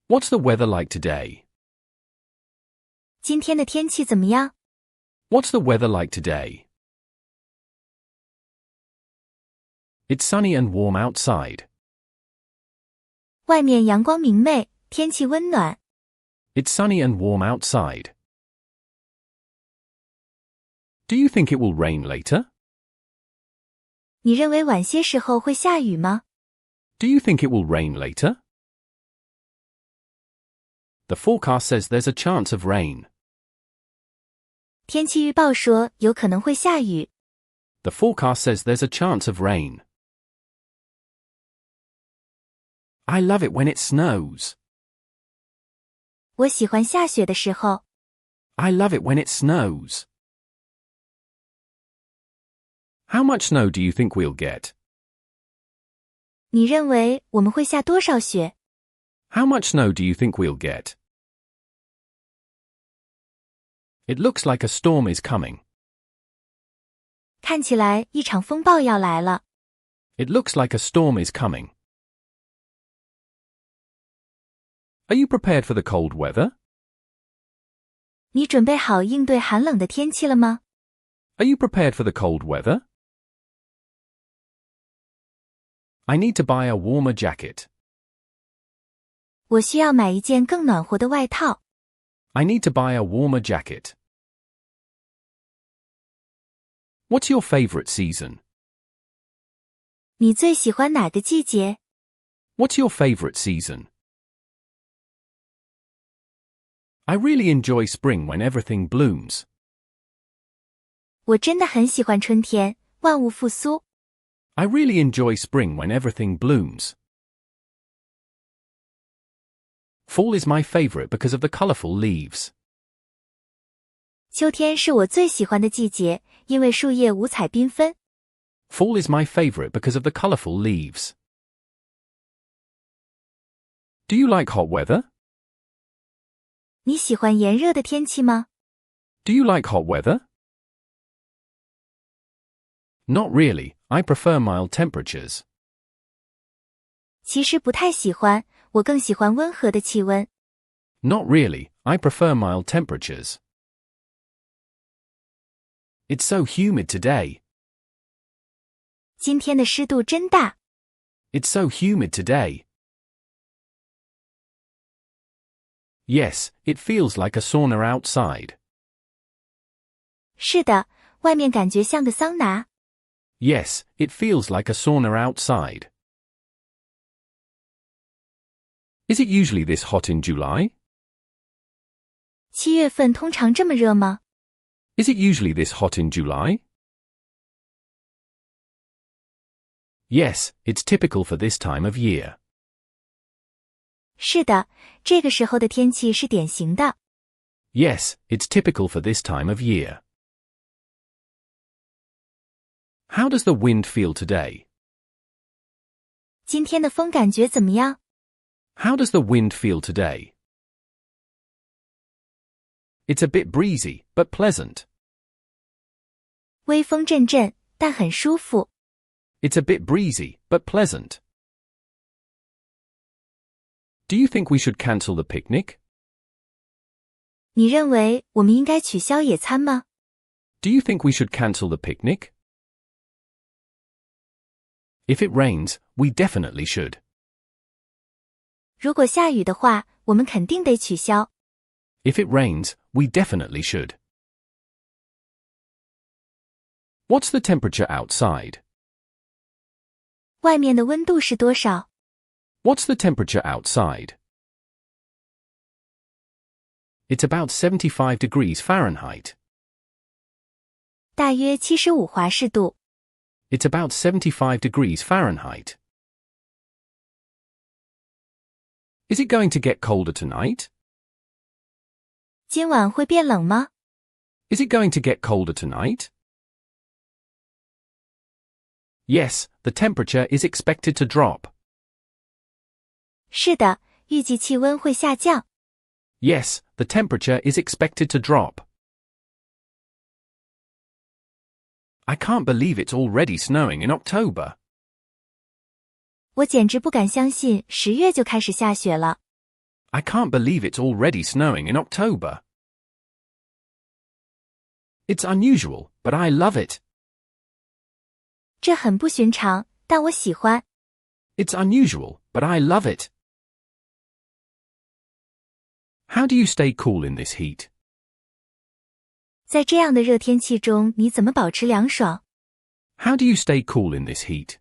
What's the weather like today? 今天的天气怎么样？ What's the weather like today? It's sunny and warm outside. 外面阳光明媚，天气温暖。 It's sunny and warm outside. Do you think it will rain later? 你认为晚些时候会下雨吗？ Do you think it will rain later? The forecast says there's a chance of rain. 天气预报说有可能会下雨。 The forecast says there's a chance of rain. I love it when it snows. 我喜欢下雪的时候。 I love it when it snows. How much snow do you think we'll get? 你认为我们会下多少雪？ How much snow do you think we'll get? It looks like a storm is coming. 看起来一场风暴要来了。 It looks like a storm is coming. Are you prepared for the cold weather? 你准备好应对寒冷的天气了吗？ Are you prepared for the cold weather? I need to buy a warmer jacket. 我需要买一件更暖和的外套。 I need to buy a warmer jacket. What's your favorite season? 你最喜欢哪个季节？ What's your favorite season? I really enjoy spring when everything blooms. 我真的很喜欢春天，万物复苏。 I really enjoy spring when everything blooms. Fall is my favorite because of the colorful leaves. 秋天是我最喜欢的季节，因为树叶五彩缤纷。 Fall is my favorite because of the colorful leaves. Do you like hot weather? 你喜欢炎热的天气吗？ Do you like hot weather? Not really, I prefer mild temperatures. 其实不太喜欢，我更喜欢温和的气温。 Not really, I prefer mild temperatures. It's so humid today. 今天的湿度真大。 It's so humid today. Yes, it feels like a sauna outside. 是的，外面感觉像个桑拿。 Yes, it feels like a sauna outside. Is it usually this hot in July? 7月份通常这么热吗？ Is it usually this hot in July? Yes, it's typical for this time of year. 是的，这个时候的天气是典型的。 Yes, it's typical for this time of year. How does the wind feel today? 今天的风感觉怎么样？ How does the wind feel today? It's a bit breezy, but pleasant. 微风阵阵，但很舒服。 It's a bit breezy, but pleasant. Do you think we should cancel the picnic? 你认为我们应该取消野餐吗？ Do you think we should cancel the picnic? If it rains, we definitely should. 如果下雨的话，我们肯定得取消。 If it rains, we definitely should. What's the temperature outside? 外面的温度是多少？ What's the temperature outside? It's about 75 degrees Fahrenheit. 大约75华氏度。 It's about 75 degrees Fahrenheit. Is it going to get colder tonight? 今晚会变冷吗？ Is it going to get colder tonight? Yes, the temperature is expected to drop. 是的，预计气温会下降。 Yes, the temperature is expected to drop. I can't believe it's already snowing in October. 我简直不敢相信10月就开始下雪了。I can't believe it's already snowing in October. It's unusual, but I love it. 这很不寻常，但我喜欢。It's unusual, but I love it. How do you stay cool in this heat? 在这样的热天气中，你怎么保持凉爽？ How do you stay cool in this heat?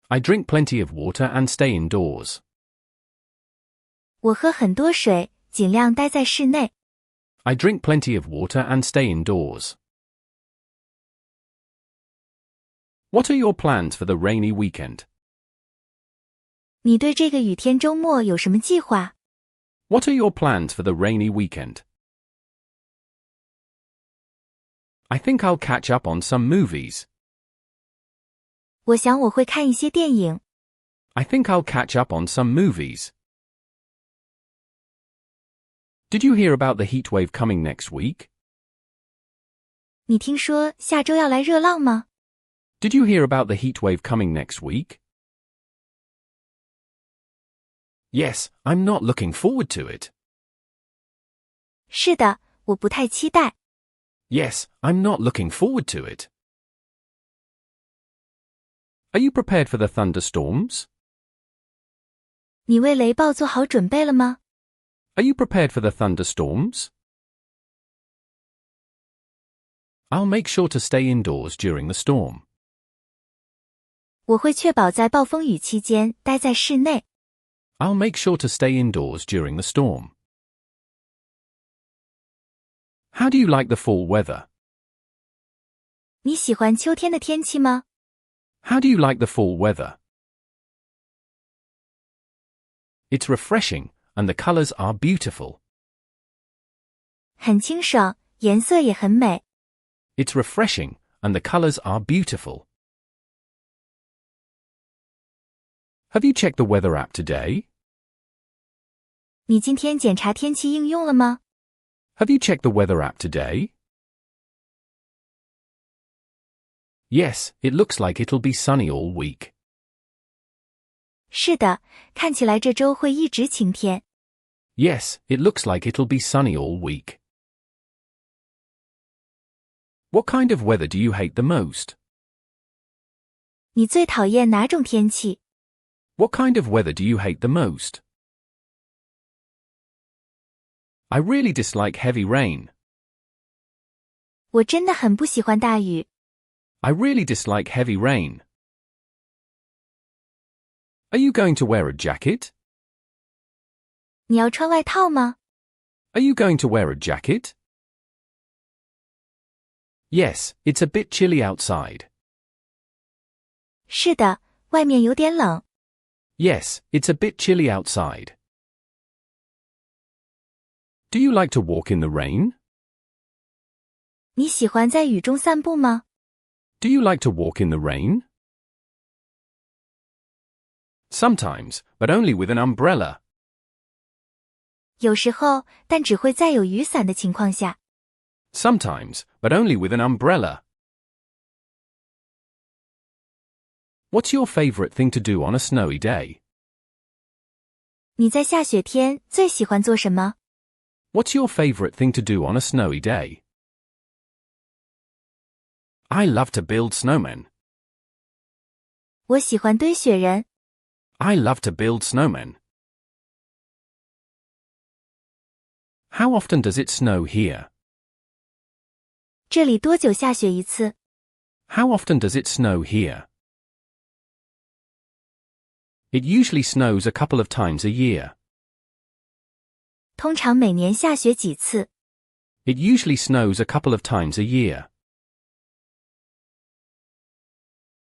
I drink plenty of water and stay indoors. 我喝很多水，尽量待在室内。I drink plenty of water and stay indoors. What are your plans for the rainy weekend? 你对这个雨天周末有什么计划？ What are your plans for the rainy weekend? I think I'll catch up on some movies. 我想我会看一些电影。I think I'll catch up on some movies. Did you hear about the heat wave coming next week? 你听说下周要来热浪吗？ Did you hear about the heat wave coming next week? Yes, I'm not looking forward to it. 是的，我不太期待。Yes, I'm not looking forward to it. Are you prepared for the thunderstorms? 你为雷暴做好准备了吗？ Are you prepared for the thunderstorms? I'll make sure to stay indoors during the storm. 我会确保在暴风雨期间待在室内。I'll make sure to stay indoors during the storm. How do you like the fall weather? 你喜欢秋天的天气吗？ How do you like the fall weather? It's refreshing, and the colors are beautiful. 很清爽，颜色也很美。It's refreshing, and the colors are beautiful. Have you checked the weather app today? 你今天检查天气应用了吗？ Have you checked the weather app today? Yes, it looks like it'll be sunny all week. 是的，看起来这周会一直晴天。Yes, it looks like it'll be sunny all week. What kind of weather do you hate the most? 你最讨厌哪种天气？ What kind of weather do you hate the most? I really dislike heavy rain. 我真的很不喜欢大雨。I really dislike heavy rain. Are you going to wear a jacket? 你要穿外套吗？ Are you going to wear a jacket? Yes, it's a bit chilly outside. 是的，外面有点冷。Yes, it's a bit chilly outside. Do you like to walk in the rain? 你喜欢在雨中散步吗？ Do you like to walk in the rain? Sometimes, but only with an umbrella. 有时候，但只会在有雨伞的情况下。Sometimes, but only with an umbrella. What's your favorite thing to do on a snowy day? 你在下雪天最喜欢做什么？ What's your favorite thing to do on a snowy day? I love to build snowmen. 我喜欢堆雪人。I love to build snowmen. How often does it snow here? 这里多久下雪一次？ How often does it snow here? It usually snows a couple of times a year. 通常每年下雪几次？ It usually snows a couple of times a year.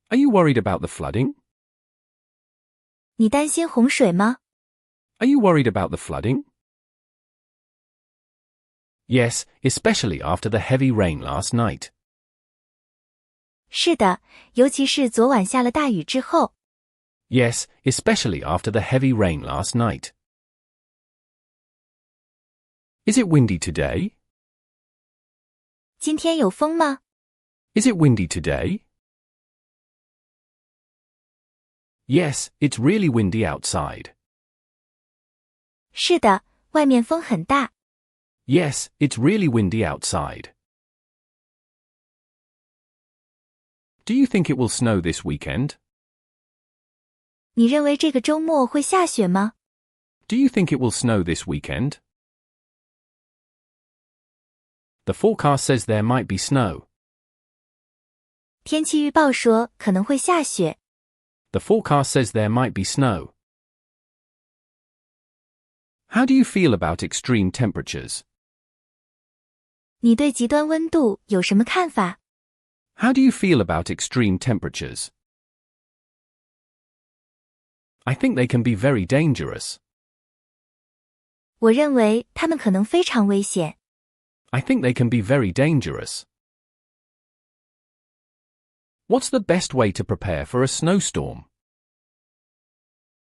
Are you worried about the flooding? 你担心洪水吗？ Are you worried about the flooding? Yes, especially after the heavy rain last night. 是的，尤其是昨晚下了大雨之后。Yes, especially after the heavy rain last night. Is it windy today? 今天有风吗？ Is it windy today? Yes, it's really windy outside. 是的，外面风很大。Yes, it's really windy outside. Do you think it will snow this weekend? 你认为这个周末会下雪吗？ Do you think it will snow this weekend? The forecast says there might be snow. 天气预报说可能会下雪。The forecast says there might be snow. How do you feel about extreme temperatures? 你对极端温度有什么看法？ How do you feel about extreme temperatures? I think they can be very dangerous. 我认为它们可能非常危险。I think they can be very dangerous. What's the best way to prepare for a snowstorm?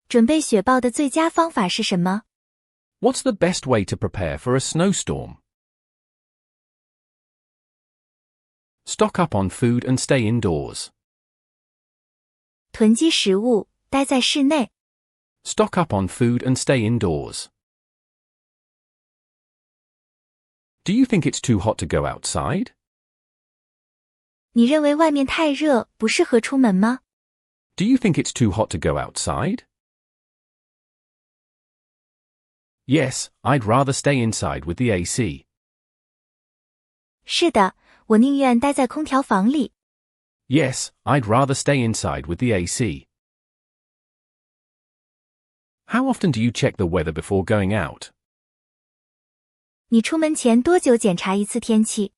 准备雪暴的最佳方法是什么？ What's the best way to prepare for a snowstorm? Stock up on food and stay indoors. 囤积食物，待在室内。Stock up on food and stay indoors. Do you think it's too hot to go outside? 你认为外面太热，不适合出门吗？ Do you think it's too hot to go outside? Yes, I'd rather stay inside with the AC. 是的，我宁愿待在空调房里。Yes, I'd rather stay inside with the AC. How often do you check the weather before going out? 你出门前多久检查一次天气？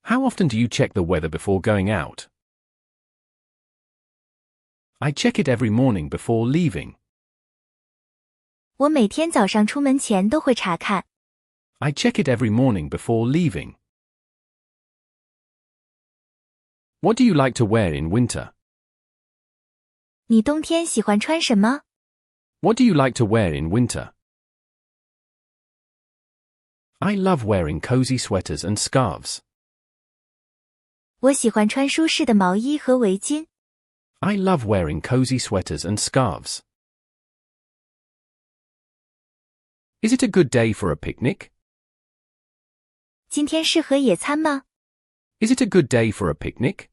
How often do you check the weather before going out? I check it every morning before leaving. 我每天早上出门前都会查看。I check it every morning before leaving. What do you like to wear in winter? 你冬天喜欢穿什么？ What do you like to wear in winter? I love wearing cozy sweaters and scarves. 我喜欢穿舒适的毛衣和围巾。I love wearing cozy sweaters and scarves. Is it a good day for a picnic? 今天适合野餐吗？ Is it a good day for a picnic?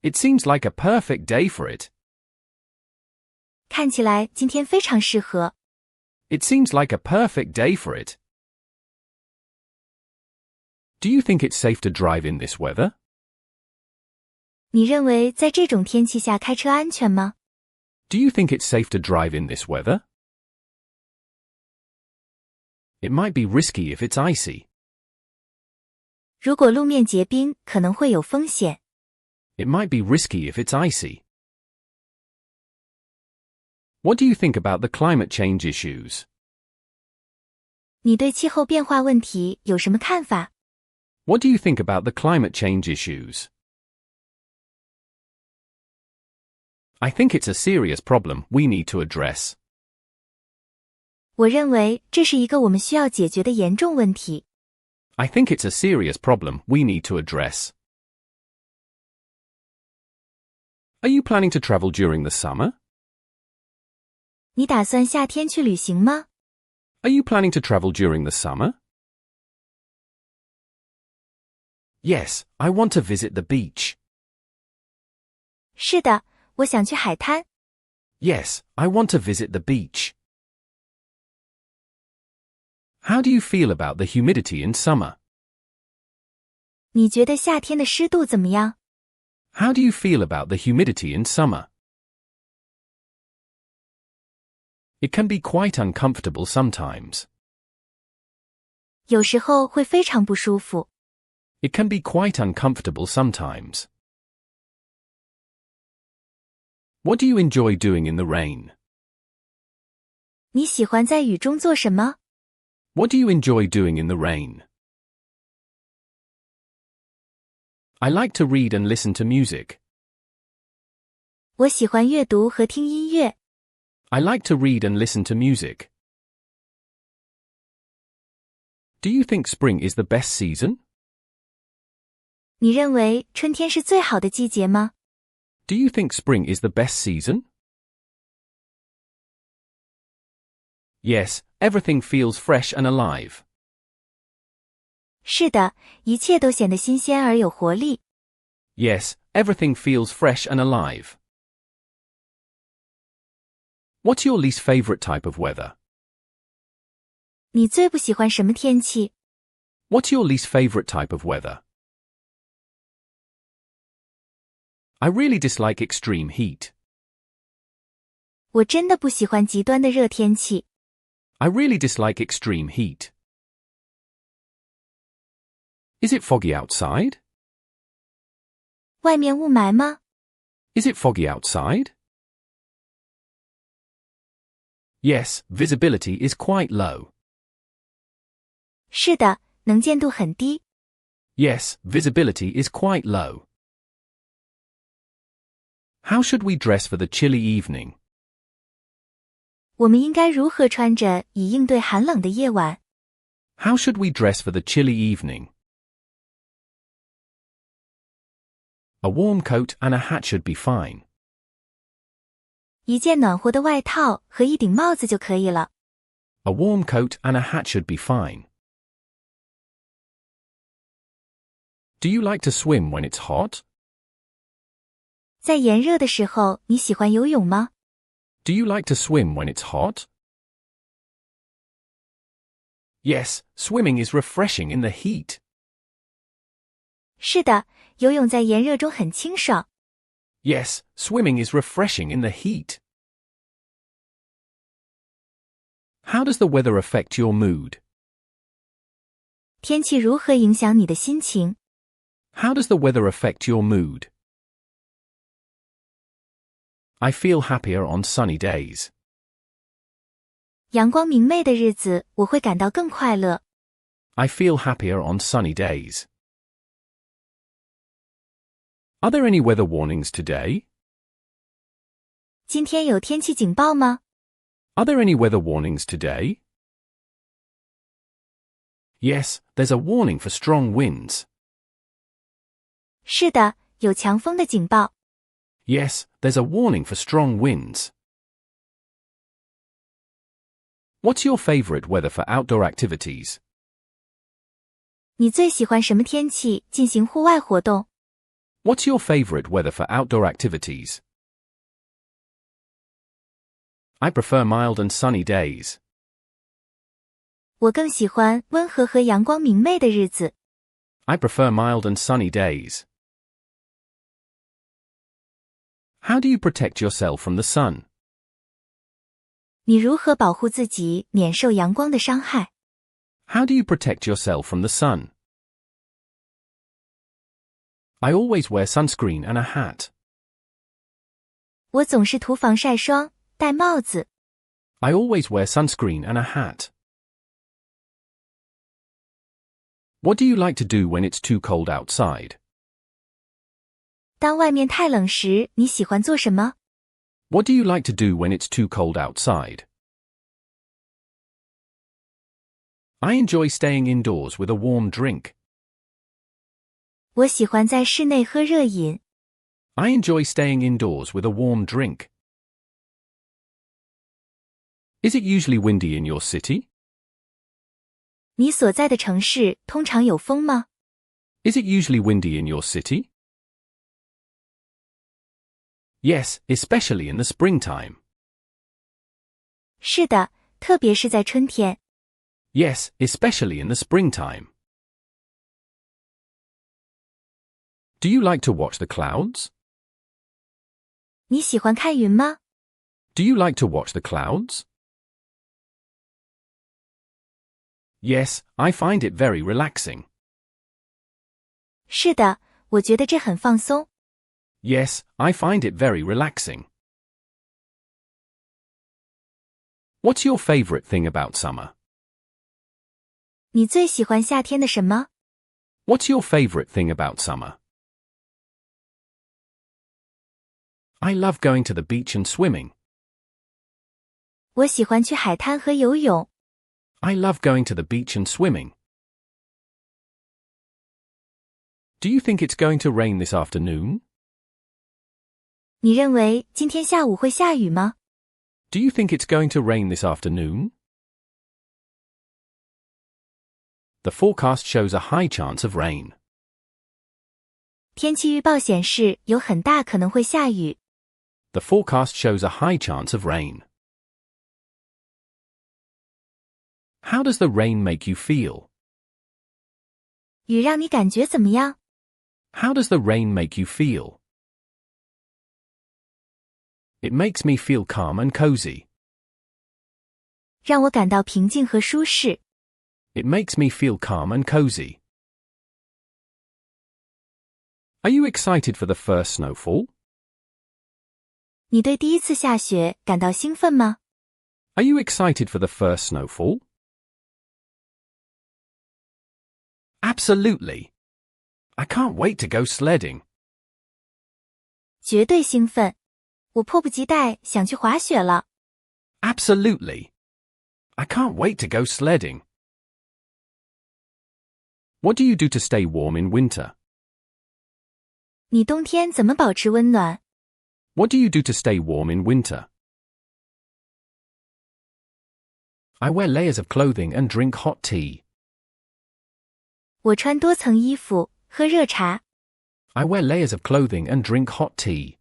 It seems like a perfect day for it. 看起来今天非常适合。It seems like a perfect day for it. Do you think it's safe to drive in this weather? 你认为在这种天气下开车安全吗？ Do you think it's safe to drive in this weather? It might be risky if it's icy. 如果路面结冰，可能会有风险。It might be risky if it's icy. What do you think about the climate change issues? 你对气候变化问题有什么看法？ What do you think about the climate change issues? I think it's a serious problem we need to address. 我认为这是一个我们需要解决的严重问题。I think it's a serious problem we need to address. Are you planning to travel during the summer? 你打算夏天去旅行吗？ Are you planning to travel during the summer? Yes, I want to visit the beach. 是的，我想去海滩。Yes, I want to visit the beach. How do you feel about the humidity in summer? 你觉得夏天的湿度怎么样？ How do you feel about the humidity in summer? It can be quite uncomfortable sometimes. 有时候会非常不舒服。It can be quite uncomfortable sometimes. What do you enjoy doing in the rain? 你喜欢在雨中做什么？ What do you enjoy doing in the rain? I like to read and listen to music. 我喜欢阅读和听音乐。I like to read and listen to music. Do you think spring is the best season? 你认为春天是最好的季节吗？ Do you think spring is the best season? Yes, everything feels fresh and alive. 是的，一切都显得新鲜而有活力。Yes, everything feels fresh and alive. What's your least favorite type of weather? 你最不喜欢什么天气？ What's your least favorite type of weather? I really dislike extreme heat. 我真的不喜欢极端的热天气。I really dislike extreme heat. Is it foggy outside? 外面雾霾吗？ Is it foggy outside? Yes, visibility is quite low. 是的，能见度很低。Yes, visibility is quite low. How should we dress for the chilly evening? 我们应该如何穿着以应对寒冷的夜晚？ How should we dress for the chilly evening? A warm coat and a hat should be fine. 一件暖和的外套和一顶帽子就可以了。A warm coat and a hat should be fine. Do you like to swim when it's hot? 在炎热的时候，你喜欢游泳吗？ Do you like to swim when it's hot? Yes, swimming is refreshing in the heat. 是的，游泳在炎热中很清爽。Yes, swimming is refreshing in the heat. How does the weather affect your mood? 天气如何影响你的心情？ How does the weather affect your mood? I feel happier on sunny days. 阳光明媚的日子，我会感到更快乐。I feel happier on sunny days. Are there any weather warnings today? 今天有天气警报吗？ Are there any weather warnings today? Yes, there's a warning for strong winds. 是的，有强风的警报。Yes, there's a warning for strong winds. What's your favorite weather for outdoor activities? 你最喜欢什么天气进行户外活动？ What's your favorite weather for outdoor activities? I prefer mild and sunny days. 我更喜欢温和和阳光明媚的日子。I prefer mild and sunny days. How do you protect yourself from the sun? 你如何保护自己免受阳光的伤害？ How do you protect yourself from the sun? I always wear sunscreen and a hat. 我总是涂防晒霜，戴帽子。I always wear sunscreen and a hat. What do you like to do when it's too cold outside? 当外面太冷时，你喜欢做什么？ What do you like to do when it's too cold outside? I enjoy staying indoors with a warm drink. 我喜欢在室内喝热饮。I enjoy staying indoors with a warm drink. Is it usually windy in your city? 你所在的城市通常有风吗？ Is it usually windy in your city? Yes, especially in the springtime. 是的，特别是在春天。Yes, especially in the springtime. Do you like to watch the clouds? 你喜欢看云吗？ Do you like to watch the clouds? Yes, I find it very relaxing. 是的，我觉得这很放松。Yes, I find it very relaxing. What's your favorite thing about summer? 你最喜欢夏天的什么？ What's your favorite thing about summer? I love going to the beach and swimming. 我喜欢去海滩和游泳。I love going to the beach and swimming. Do you think it's going to rain this afternoon? 你认为今天下午会下雨吗？ Do you think it's going to rain this afternoon? The forecast shows a high chance of rain. 天气预报显示有很大可能会下雨。The forecast shows a high chance of rain. How does the rain make you feel? 雨让你感觉怎么样？ How does the rain make you feel? It makes me feel calm and cozy. 让我感到平静和舒适。It makes me feel calm and cozy. Are you excited for the first snowfall? 你对第一次下雪感到兴奋吗？ Are you excited for the first snowfall? Absolutely. I can't wait to go sledding. 绝对兴奋。我迫不及待想去滑雪了。Absolutely. I can't wait to go sledding. What do you do to stay warm in winter? 你冬天怎么保持温暖？ What do you do to stay warm in winter? I wear layers of clothing and drink hot tea. 我穿多层衣服，喝热茶。I wear layers of clothing and drink hot tea.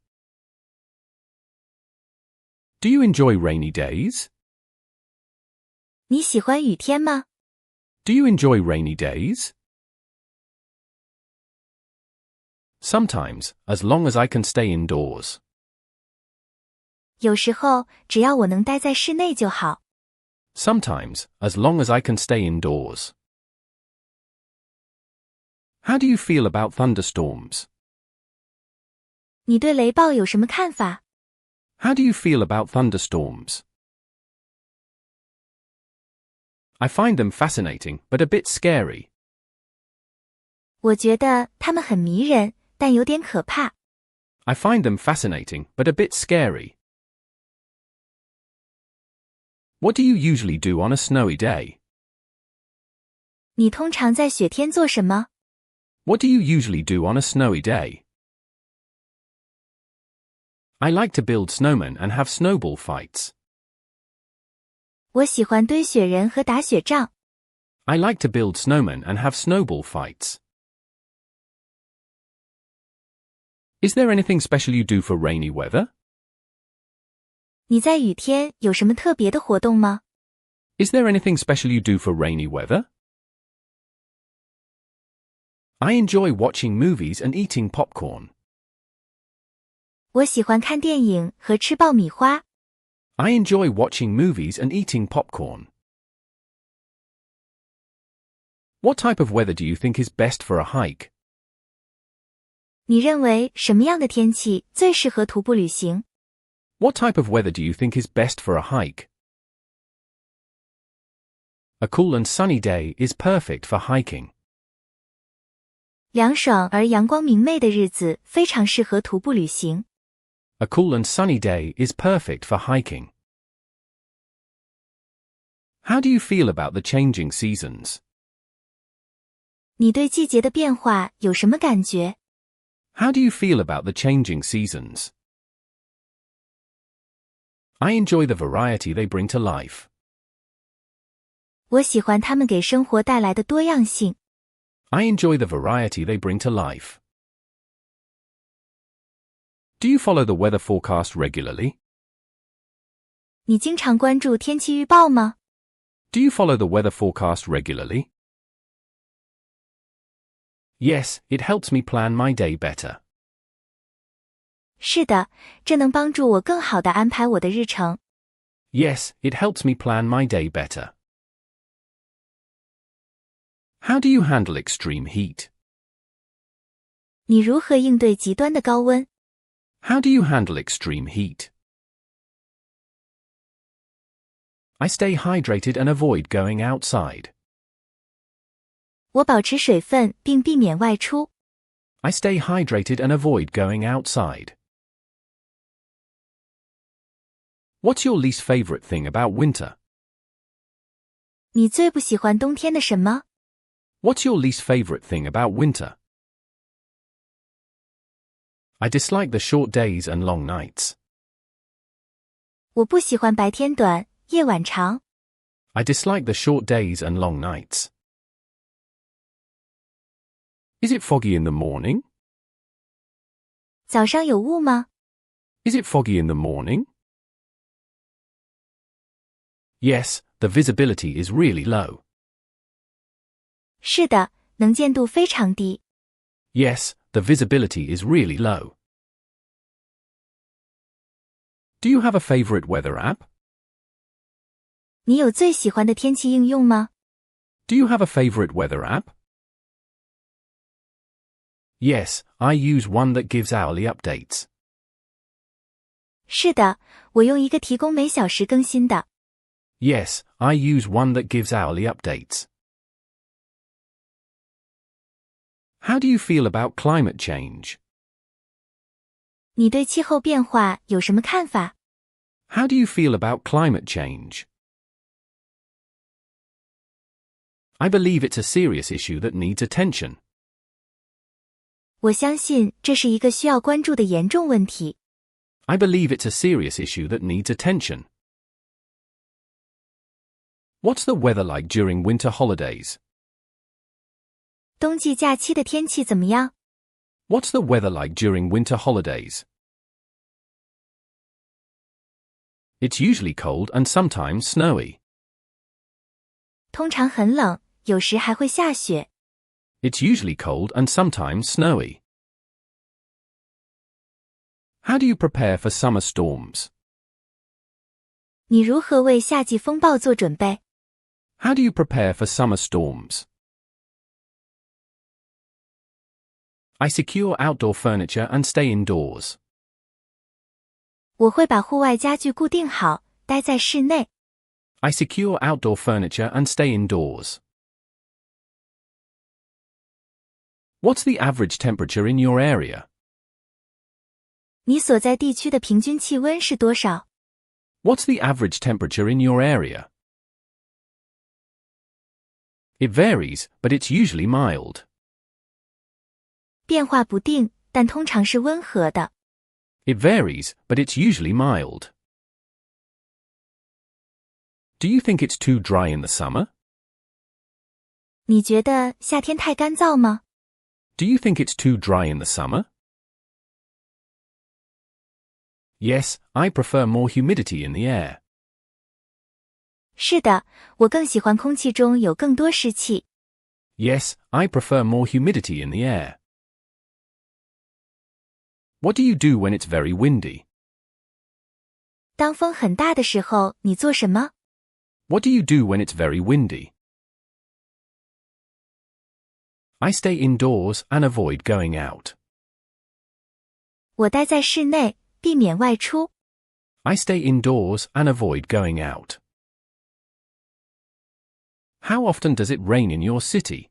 Do you enjoy rainy days? 你喜欢雨天吗？ Do you enjoy rainy days? Sometimes, as long as I can stay indoors. 有时候，只要我能待在室内就好。Sometimes, as long as I can stay indoors. How do you feel about thunderstorms? 你对雷暴有什么看法？ How do you feel about thunderstorms? I find them fascinating, but a bit scary. 我觉得它们很迷人，但有点可怕。I find them fascinating, but a bit scary. What do you usually do on a snowy day? 你通常在雪天做什么？ What do you usually do on a snowy day? I like to build snowmen and have snowball fights. 我喜欢堆雪人和打雪仗。 I like to build snowmen and have snowball fights. Is there anything special you do for rainy weather? 你在雨天有什么特别的活动吗？ Is there anything special you do for rainy weather? I enjoy watching movies and eating popcorn. 我喜欢看电影和吃爆米花。 I enjoy watching movies and eating popcorn. What type of weather do you think is best for a hike? 你认为什么样的天气最适合徒步旅行？ What type of weather do you think is best for a hike? A cool and sunny day is perfect for hiking. 凉爽而阳光明媚的日子非常适合徒步旅行。 A cool and sunny day is perfect for hiking. How do you feel about the changing seasons? 你对季节的变化有什么感觉？ How do you feel about the changing seasons? I enjoy the variety they bring to life. 我喜欢它们给生活带来的多样性。 I enjoy the variety they bring to life. Do you follow the weather forecast regularly? 你经常关注天气预报吗？ Do you follow the weather forecast regularly? Yes, it helps me plan my day better. 是的，这能帮助我更好地安排我的日程。 Yes, it helps me plan my day better. How do you handle extreme heat? 你如何应对极端的高温？ How do you handle extreme heat? I stay hydrated and avoid going outside. 我保持水分并避免外出。 I stay hydrated and avoid going outside. What's your least favorite thing about winter? 你最不喜欢冬天的什么？ What's your least favorite thing about winter? I dislike the short days and long nights. 我不喜欢白天短，夜晚长。I dislike the short days and long nights. Is it foggy in the morning? 早上有雾吗？ Is it foggy in the morning? Yes, the visibility is really low. 是的，能见度非常低。Yes, the visibility is really low. Do you have a favorite weather app? 你有最喜欢的天气应用吗？ Do you have a favorite weather app? Yes, I use one that gives hourly updates. 是的，我用一个提供每小时更新的。Yes, I use one that gives hourly updates. How do you feel about climate change? 你对气候变化有什么看法？ How do you feel about climate change? I believe it's a serious issue that needs attention. 我相信这是一个需要关注的严重问题。I believe it's a serious issue that needs attention. What's the weather like during winter holidays? 冬季假期的天气怎么样？ What's the weather like during winter holidays? It's usually cold and sometimes snowy. 通常很冷，有时还会下雪。It's usually cold and sometimes snowy. How do you prepare for summer storms? 你如何为夏季风暴做准备？ How do you prepare for summer storms? I secure outdoor furniture and stay indoors. 我会把户外家具固定好，待在室内。I secure outdoor furniture and stay indoors. What's the average temperature in your area? 你所在地区的平均气温是多少？ What's the average temperature in your area? It varies, but it's usually mild. 变化不定，但通常是温和的。It varies, but it's usually mild. Do you think it's too dry in the summer? 你觉得夏天太干燥吗？ Do you think it's too dry in the summer? Yes, I prefer more humidity in the air. 是的，我更喜欢空气中有更多湿气。Yes, I prefer more humidity in the air. What do you do when it's very windy? 当风很大的时候，你做什么？ What do you do when it's very windy? I stay indoors and avoid going out. 我待在室内，避免外出。I stay indoors and avoid going out. How often does it rain in your city?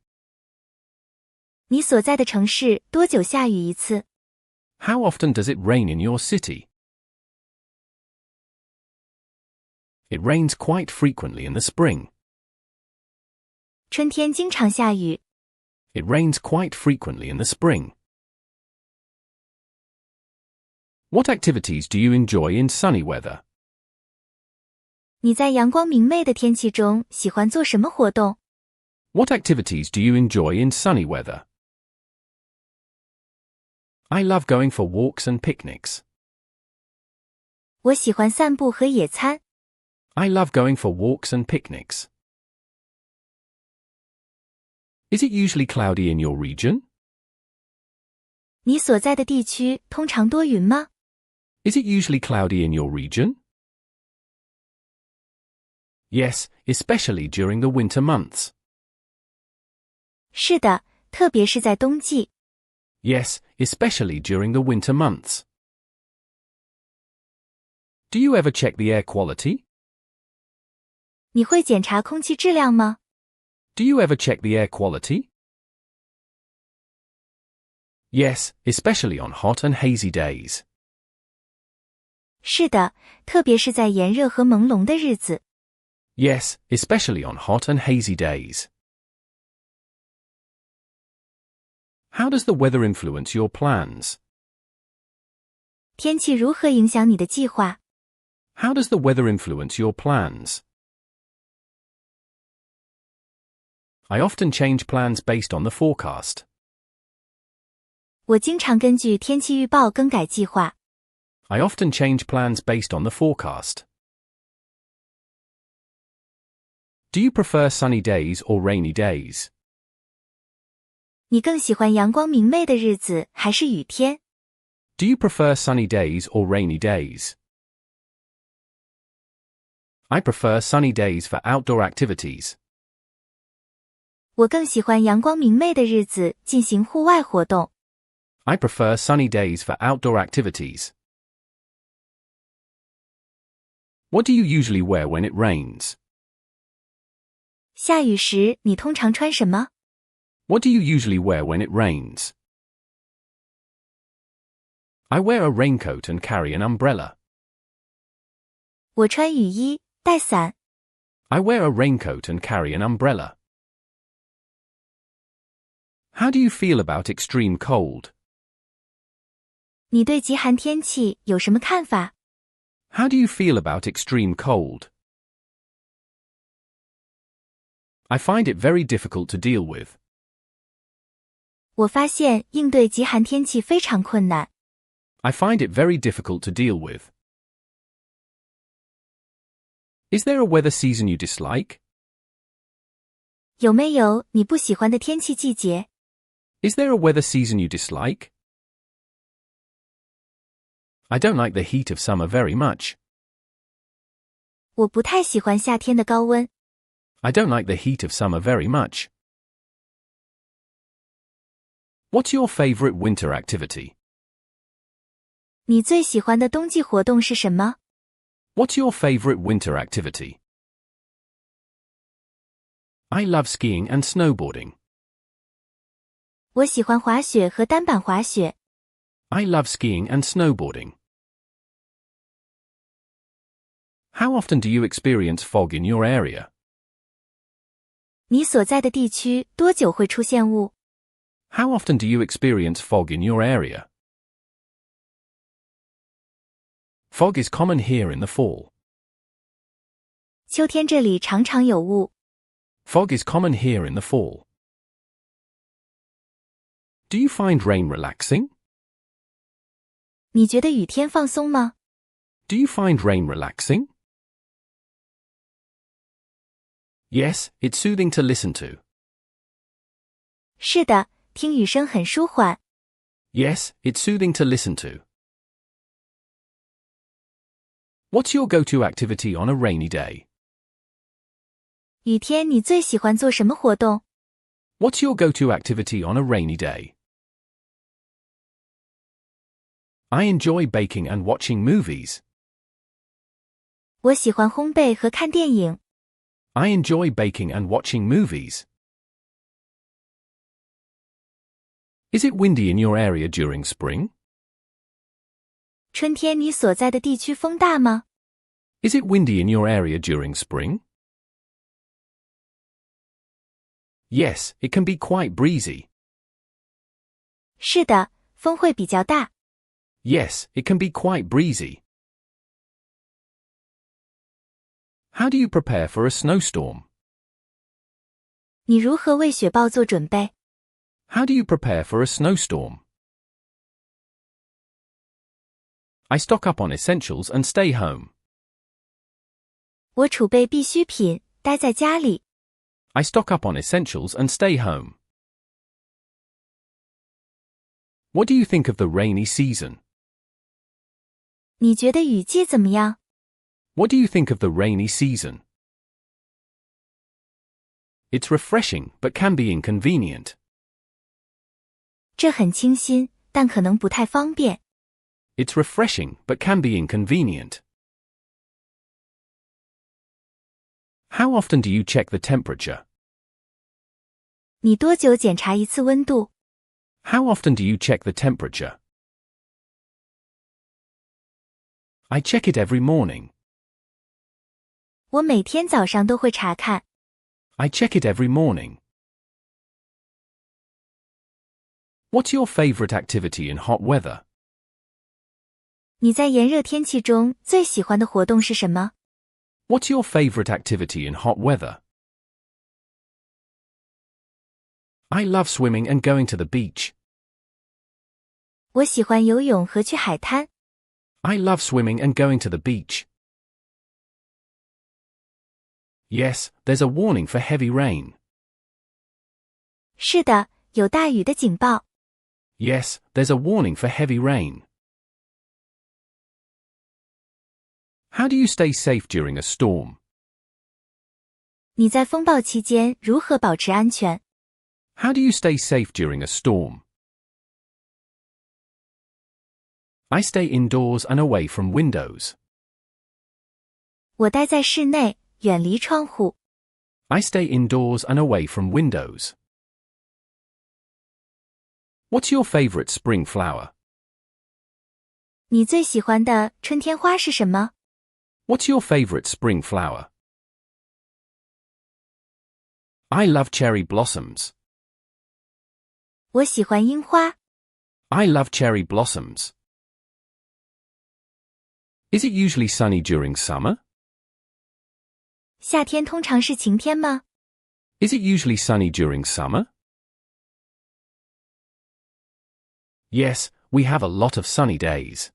你所在的城市多久下雨一次？ How often does it rain in your city? It rains quite frequently in the spring. 春天经常下雨。It rains quite frequently in the spring. What activities do you enjoy in sunny weather? 你在阳光明媚的天气中喜欢做什么活动？ What activities do you enjoy in sunny weather? I love going for walks and picnics. 我喜欢散步和野餐。I love going for walks and picnics. Is it usually cloudy in your region? 你所在的地区通常多云吗？ Is it usually cloudy in your region? Yes, especially during the winter months. 是的，特别是在冬季。Yes, especially during the winter months. Do you ever check the air quality? 你会检查空气质量吗？ Do you ever check the air quality? Yes, especially on hot and hazy days. 是的，特别是在炎热和朦胧的日子。Yes, especially on hot and hazy days. How does the weather influence your plans? 天气如何影响你的计划？ How does the weather influence your plans? I often change plans based on the forecast. 我经常根据天气预报更改计划。I often change plans based on the forecast. Do you prefer sunny days or rainy days? 你更喜欢阳光明媚的日子还是雨天？ Do you prefer sunny days or rainy days? I prefer sunny days for outdoor activities. 我更喜欢阳光明媚的日子进行户外活动。I prefer sunny days for outdoor activities. What do you usually wear when it rains? 下雨时你通常穿什么？ What do you usually wear when it rains? I wear a raincoat and carry an umbrella. 我穿雨衣，带伞。I wear a raincoat and carry an umbrella. How do you feel about extreme cold? 你对极寒天气有什么看法？ How do you feel about extreme cold? I find it very difficult to deal with. 我发现应对极寒天气非常困难。I find it very difficult to deal with. Is there a weather season you dislike? 有没有你不喜欢的天气季节？ Is there a weather season you dislike? I don't like the heat of summer very much. 我不太喜欢夏天的高温。 I don't like the heat of summer very much. What's your favorite winter activity? 你最喜欢的冬季活动是什么？ What's your favorite winter activity? I love skiing and snowboarding. 我喜欢滑雪和单板滑雪。 I love skiing and snowboarding. How often do you experience fog in your area? 你所在的地区多久会出现雾？ How often do you experience fog in your area? Fog is common here in the fall. 秋天这里常常有雾。 Fog is common here in the fall. Do you find rain relaxing? 你觉得雨天放松吗？ Do you find rain relaxing? Yes, it's soothing to listen to. 是的，听雨声很舒缓。 Yes, it's soothing to listen to. What's your go-to activity on a rainy day? 雨天你最喜欢做什么活动？ What's your go-to activity on a rainy day? I enjoy baking and watching movies. 我喜欢烘焙和看电影。 I enjoy baking and watching movies. Is it windy in your area during spring? 春天你所在的地区风大吗？ Is it windy in your area during spring? Yes, it can be quite breezy. 是的，风会比较大。 Yes, it can be quite breezy. How do you prepare for a snowstorm? 你如何为雪暴做准备？ How do you prepare for a snowstorm? I stock up on essentials and stay home. 我储备必需品，待在家里。 I stock up on essentials and stay home. What do you think of the rainy season? 你觉得雨季怎么样？ What do you think of the rainy season? It's refreshing, but can be inconvenient. 这很清新，但可能不太方便。 It's refreshing, but can be inconvenient. How often do you check the temperature? 你多久检查一次温度？ How often do you check the temperature? I check it every morning. 我每天早上都会查看。 I check it every morning. What's your favorite activity in hot weather? 你在炎热天气中最喜欢的活动是什么？ What's your favorite activity in hot weather? I love swimming and going to the beach. 我喜欢游泳和去海滩。I love swimming and going to the beach. Yes, there's a warning for heavy rain. 是的，有大雨的警报。Yes, there's a warning for heavy rain. How do you stay safe during a storm? 你在风暴期间如何保持安全？ How do you stay safe during a storm? I stay indoors and away from windows. 我待在室内，远离窗户。I stay indoors and away from windows. What's your favorite spring flower? 你最喜欢的春天花是什么？ What's your favorite spring flower? I love cherry blossoms. 我喜欢樱花。I love cherry blossoms. Is it usually sunny during summer? 夏天通常是晴天吗？ Is it usually sunny during summer? Yes, we have a lot of sunny days.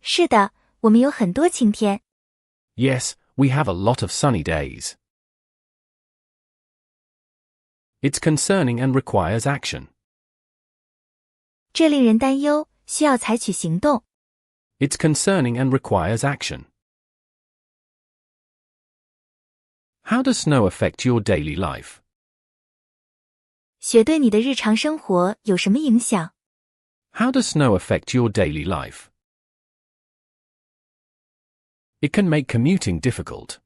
是的，我们有很多晴天。 Yes, we have a lot of sunny days. It's concerning and requires action. 这令人担忧，需要采取行动。 It's concerning and requires action. How does snow affect your daily life? 雪对你的日常生活有什么影响？ How does snow affect your daily life? It can make commuting difficult.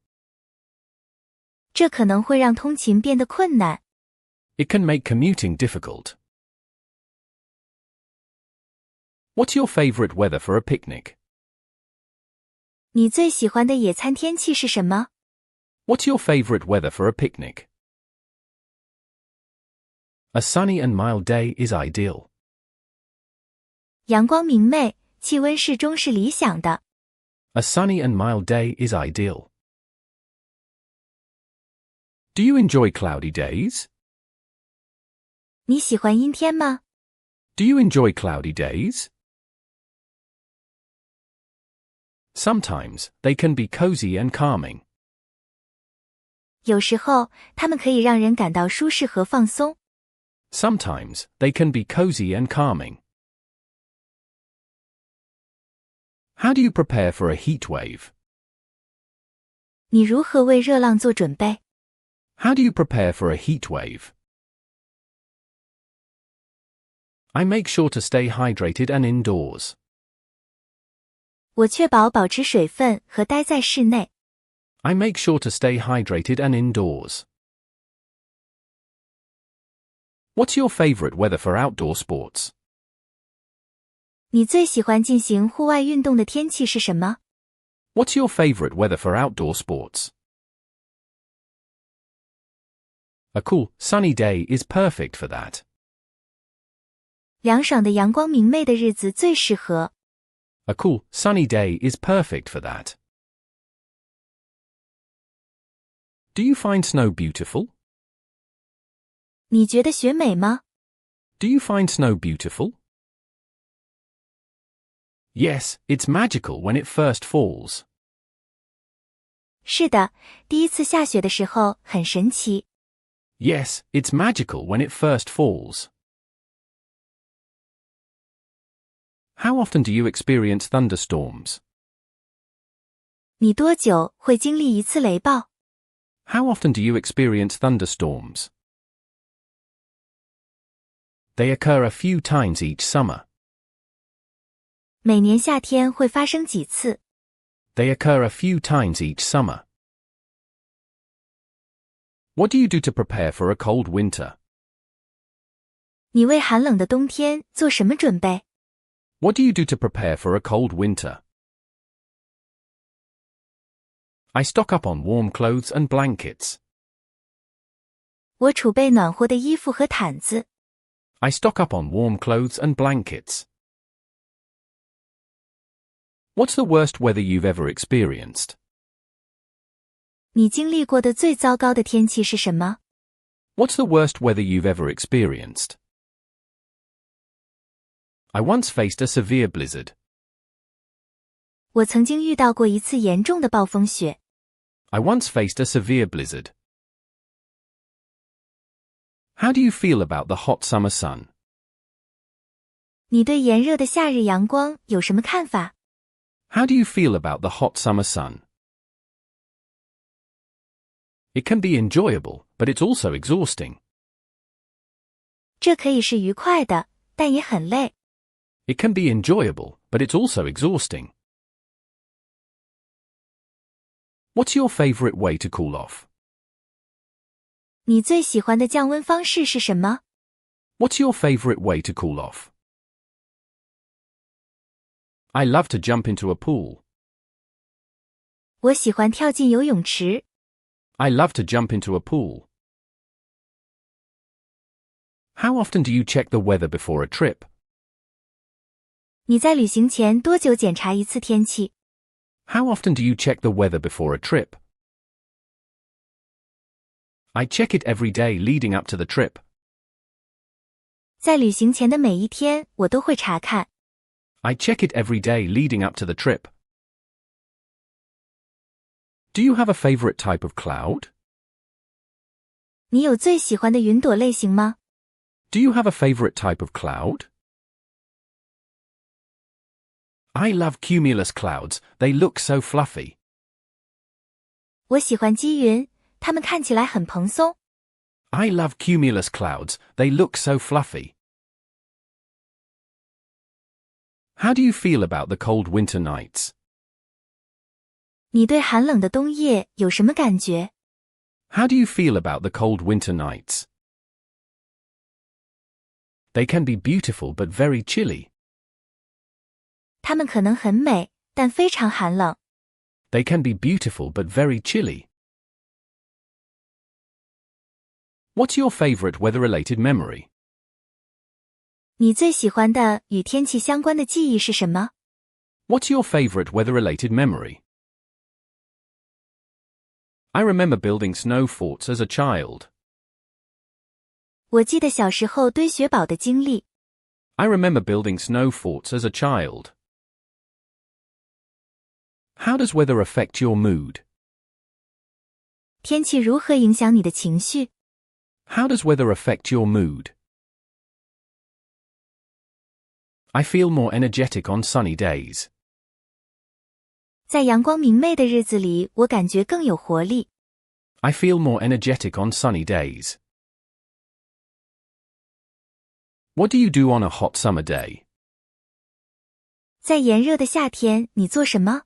这可能会让通勤变得困难。 It can make commuting difficult. What's your favorite weather for a picnic? 你最喜欢的野餐天气是什么？ What's your favorite weather for a picnic? A sunny and mild day is ideal. 阳光明媚，气温适中是理想的。 A sunny and mild day is ideal. Do you enjoy cloudy days? 你喜欢阴天吗？ Do you enjoy cloudy days? Sometimes, they can be cozy and calming. 有时候，它们可以让人感到舒适和放松。 Sometimes, they can be cozy and calming. How do you prepare for a heat wave? 你如何为热浪做准备？ How do you prepare for a heat wave? I make sure to stay hydrated and indoors. 我确保保持水分和待在室内。 I make sure to stay hydrated and indoors. What's your favorite weather for outdoor sports? 你最喜欢进行户外运动的天气是什么？ What's your favorite weather for outdoor sports? A cool, sunny day is perfect for that. 凉爽的阳光明媚的日子最适合。 A cool, sunny day is perfect for that. Do you find snow beautiful? 你觉得雪美吗？ Do you find snow beautiful? Yes, it's magical when it first falls. 是的，第一次下雪的时候很神奇。 Yes, it's magical when it first falls. How often do you experience thunderstorms? 你多久会经历一次雷暴？ How often do you experience thunderstorms? They occur a few times each summer. 每年夏天会发生几次？ They occur a few times each summer. What do you do to prepare for a cold winter? 你为寒冷的冬天做什么准备？ What do you do to prepare for a cold winter? I stock up on warm clothes and blankets. 我储备暖和的衣服和毯子。 I stock up on warm clothes and blankets. What's the worst weather you've ever experienced? 你经历过的最糟糕的天气是什么？ What's the worst weather you've ever experienced? I once faced a severe blizzard. 我曾经遇到过一次严重的暴风雪。I once faced a severe blizzard. How do you feel about the hot summer sun? 你对炎热的夏日阳光有什么看法？ How do you feel about the hot summer sun? It can be enjoyable, but it's also exhausting. 这可以是愉快的，但也很累。It can be enjoyable, but it's also exhausting. What's your favorite way to cool off? 你最喜欢的降温方式是什么？ What's your favorite way to cool off? I love to jump into a pool. 我喜欢跳进游泳池。I love to jump into a pool. How often do you check the weather before a trip? 你在旅行前多久检查一次天气？ How often do you check the weather before a trip? I check it every day leading up to the trip. 在旅行前的每一天，我都会查看。I check it every day leading up to the trip. Do you have a favorite type of cloud? 你有最喜欢的云朵类型吗？ Do you have a favorite type of cloud? I love cumulus clouds, they look so fluffy. 我喜欢积云，它们看起来很蓬松。I love cumulus clouds, they look so fluffy. How do you feel about the cold winter nights? 你对寒冷的冬夜有什么感觉？ How do you feel about the cold winter nights? They can be beautiful but very chilly. 它们可能很美，但非常寒冷。They can be beautiful but very chilly. What's your favorite weather-related memory? 你最喜欢的与天气相关的记忆是什么？ What's your favorite weather-related memory? I remember building snow forts as a child. 我记得小时候堆雪堡的经历。I remember building snow forts as a child. How does weather affect your mood? 天气如何影响你的情绪？ How does weather affect your mood? I feel more energetic on sunny days. 在阳光明媚的日子里，我感觉更有活力。I feel more energetic on sunny days. What do you do on a hot summer day? 在炎热的夏天，你做什么？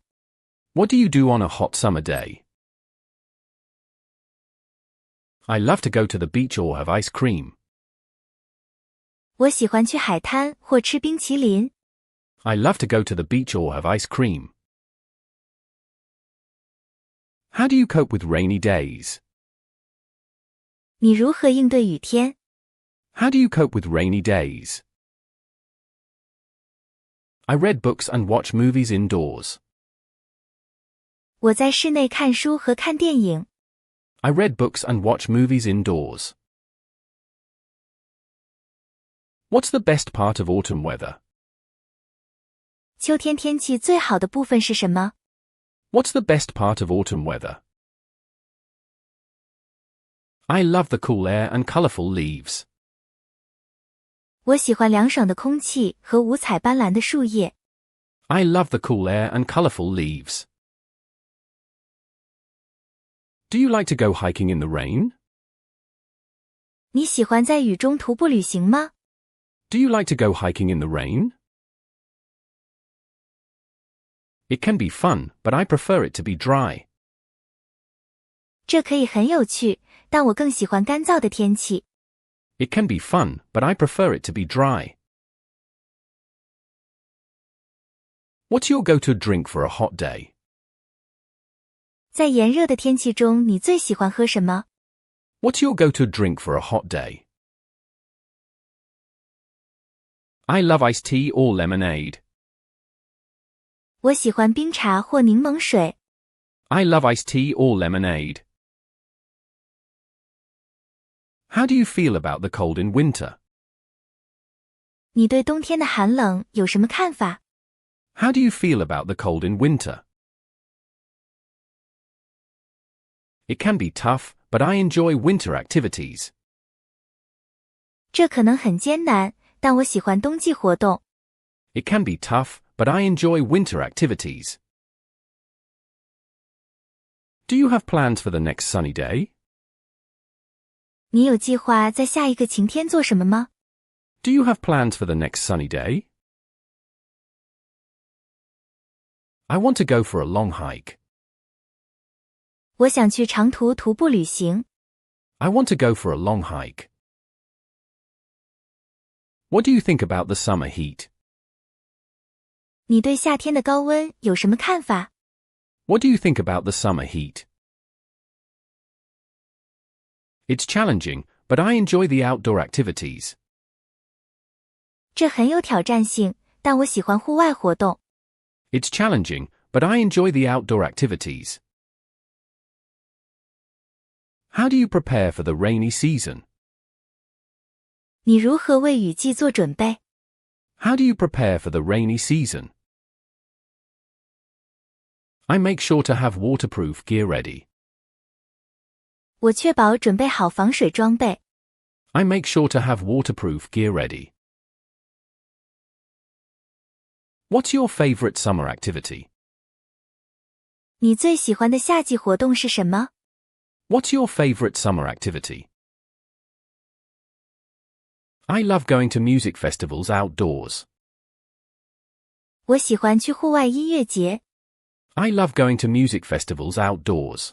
What do you do on a hot summer day? I love to go to the beach or have ice cream. 我喜欢去海滩或吃冰淇淋。I love to go to the beach or have ice cream. How do you cope with rainy days? 你如何应对雨天？ How do you cope with rainy days? I read books and watch movies indoors. 我在室内看书和看电影。I read books and watch movies indoors. What's the best part of autumn weather? 秋天天气最好的部分是什么？ What's the best part of autumn weather? I love the cool air and colorful leaves. 我喜欢凉爽的空气和五彩斑斓的树叶。I love the cool air and colorful leaves. Do you like to go hiking in the rain? 你喜欢在雨中徒步旅行吗？ Do you like to go hiking in the rain? It can be fun, but I prefer it to be dry. 这可以很有趣，但我更喜欢干燥的天气。It can be fun, but I prefer it to be dry. What's your go-to drink for a hot day? 在炎热的天气中，你最喜欢喝什么？ What's your go-to drink for a hot day? I love iced tea or lemonade. 我喜欢冰茶或柠檬水。I love iced tea or lemonade. How do you feel about the cold in winter? 你对冬天的寒冷有什么看法？ How do you feel about the cold in winter? It can be tough, but I enjoy winter activities. 这可能很艰难，但我喜欢冬季活动。It can be tough, but I enjoy winter activities. Do you have plans for the next sunny day? 你有计划在下一个晴天做什么吗？ Do you have plans for the next sunny day? I want to go for a long hike. 我想去长途徒步旅行。I want to go for a long hike. What do you think about the summer heat? 你对夏天的高温有什么看法？ What do you think about the summer heat? It's challenging, but I enjoy the outdoor activities. 这很有挑战性，但我喜欢户外活动。It's challenging, but I enjoy the outdoor activities. How do you prepare for the rainy season? 你如何为雨季做准备？ How do you prepare for the rainy season? I make sure to have waterproof gear ready. 我确保准备好防水装备。I make sure to have waterproof gear ready. What's your favorite summer activity? 你最喜欢的夏季活动是什么？ What's your favorite summer activity? I love going to music festivals outdoors. 我喜欢去户外音乐节。I love going to music festivals outdoors.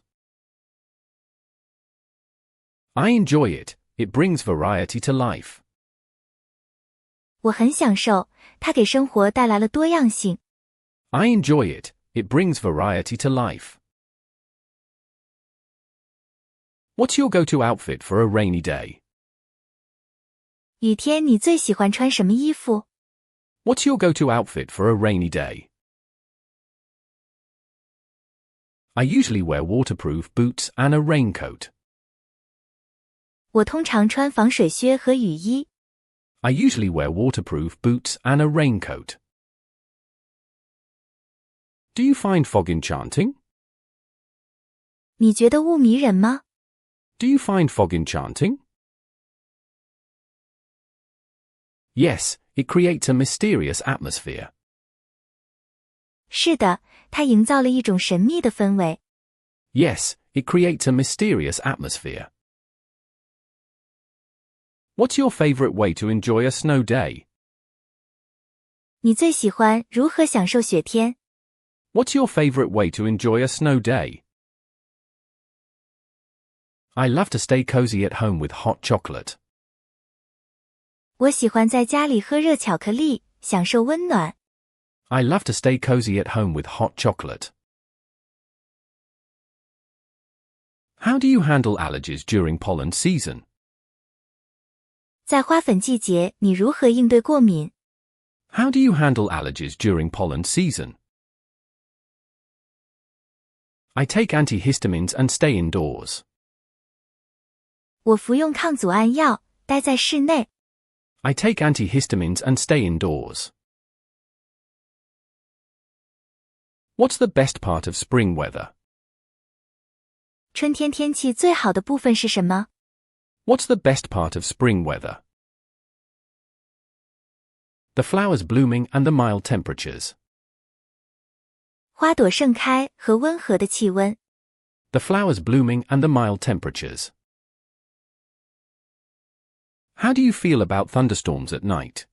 I enjoy it. It brings variety to life. 我很享受，它给生活带来了多样性。I enjoy it. It brings variety to life. What's your go-to outfit for a rainy day? 雨天你最喜欢穿什么衣服？ What's your go-to outfit for a rainy day? I usually wear waterproof boots and a raincoat. 我通常穿防水靴和雨衣。I usually wear waterproof boots and a raincoat. Do you find fog enchanting? 你觉得雾迷人吗？ Do you find fog enchanting? Yes, it creates a mysterious atmosphere. 是的，它营造了一种神秘的氛围。Yes, it creates a mysterious atmosphere. What's your favorite way to enjoy a snow day? 你最喜欢如何享受雪天？ What's your favorite way to enjoy a snow day? I love to stay cozy at home with hot chocolate. 我喜欢在家里喝热巧克力，享受温暖。I love to stay cozy at home with hot chocolate. How do you handle allergies during pollen season? 在花粉季节，你如何应对过敏？ How do you handle allergies during pollen season? I take antihistamines and stay indoors. 我服用抗组胺药，待在室内。I take antihistamines and stay indoors. What's the best part of spring weather? 春天天气最好的部分是什么？ What's the best part of spring weather? The flowers blooming and the mild temperatures. 花朵盛开和温和的气温。 The flowers blooming and the mild temperatures. How do you feel about thunderstorms at night?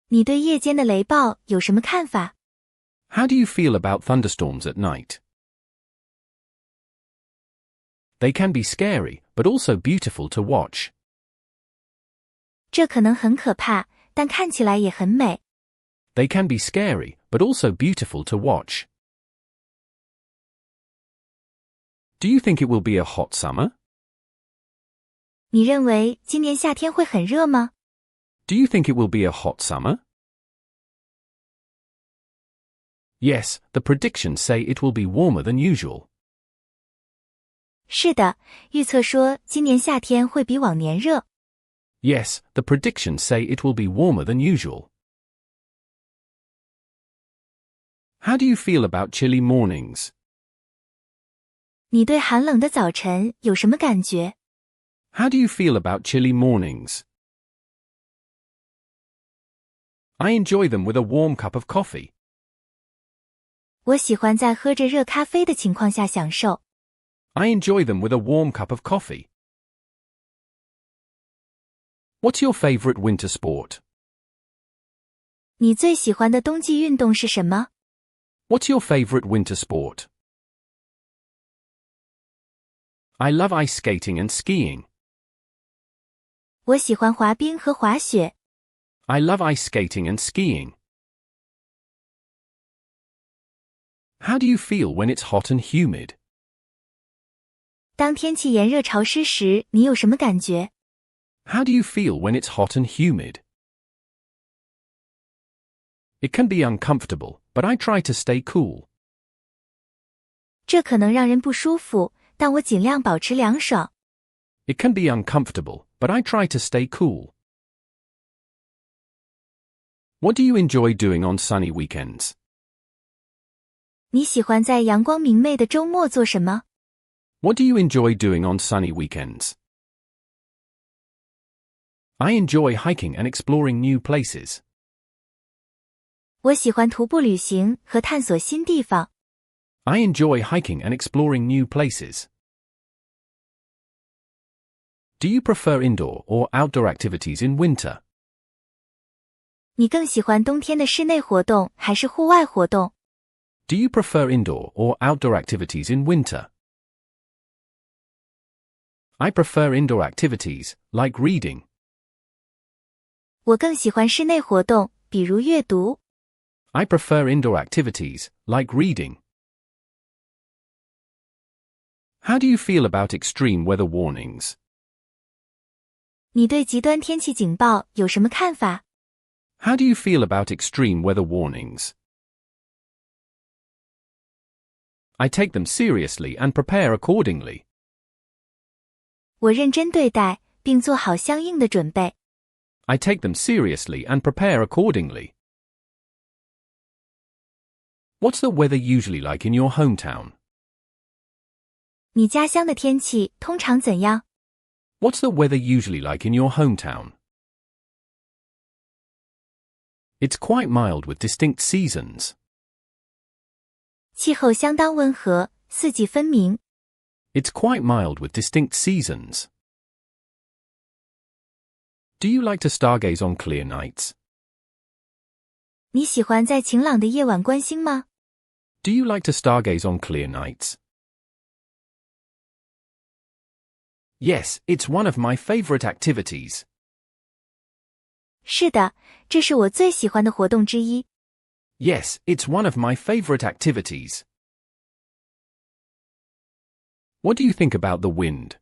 你对夜间的雷暴有什么看法？ How do you feel about thunderstorms at night? They can be scary, but also beautiful to watch. 这可能很可怕，但看起来也很美。 They can be scary, but also beautiful to watch. Do you think it will be a hot summer? 你认为今年夏天会很热吗？ Do you think it will be a hot summer? Yes, the predictions say it will be warmer than usual. 是的，预测说今年夏天会比往年热。Yes, the predictions say it will be warmer than usual. How do you feel about chilly mornings? 你对寒冷的早晨有什么感觉？ How do you feel about chilly mornings? I enjoy them with a warm cup of coffee. 我喜欢在喝着热咖啡的情况下享受。I enjoy them with a warm cup of coffee. What's your favorite winter sport? 你最喜欢的冬季运动是什么？ What's your favorite winter sport? I love ice skating and skiing. 我喜欢滑冰和滑雪。I love ice skating and skiing. How do you feel when it's hot and humid? 当天气炎热潮湿时，你有什么感觉？ How do you feel when it's hot and humid? It can be uncomfortable, but I try to stay cool. 这可能让人不舒服，但我尽量保持凉爽。It can be uncomfortable, but I try to stay cool. What do you enjoy doing on sunny weekends? 你喜欢在阳光明媚的周末做什么？ What do you enjoy doing on sunny weekends? I enjoy hiking and exploring new places. 我喜欢徒步旅行和探索新地方。I enjoy hiking and exploring new places. Do you prefer indoor or outdoor activities in winter? 你更喜欢冬天的室内活动还是户外活动？ Do you prefer indoor or outdoor activities in winter? I prefer indoor activities, like reading. 我更喜欢室内活动，比如阅读。I prefer indoor activities, like reading. How do you feel about extreme weather warnings? 你对极端天气警报有什么看法？ How do you feel about extreme weather warnings? I take them seriously and prepare accordingly. 我认真对待，并做好相应的准备。I take them seriously and prepare accordingly. What's the weather usually like in your hometown? 你家乡的天气通常怎样？ What's the weather usually like in your hometown? It's quite mild with distinct seasons. 气候相当温和，四季分明。It's quite mild with distinct seasons. Do you like to stargaze on clear nights? 你喜欢在晴朗的夜晚观星吗？ Do you like to stargaze on clear nights? Yes, it's one of my favorite activities. 是的，这是我最喜欢的活动之一。Yes, it's one of my favorite activities. What do you think about the wind?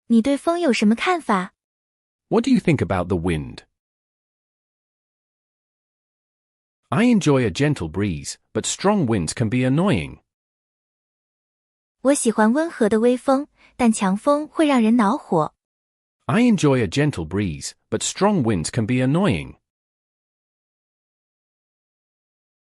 你对风有什么看法？ What do you think about the wind? I enjoy a gentle breeze, but strong winds can be annoying. 我喜欢温和的微风，但强风会让人恼火。I enjoy a gentle breeze, but strong winds can be annoying.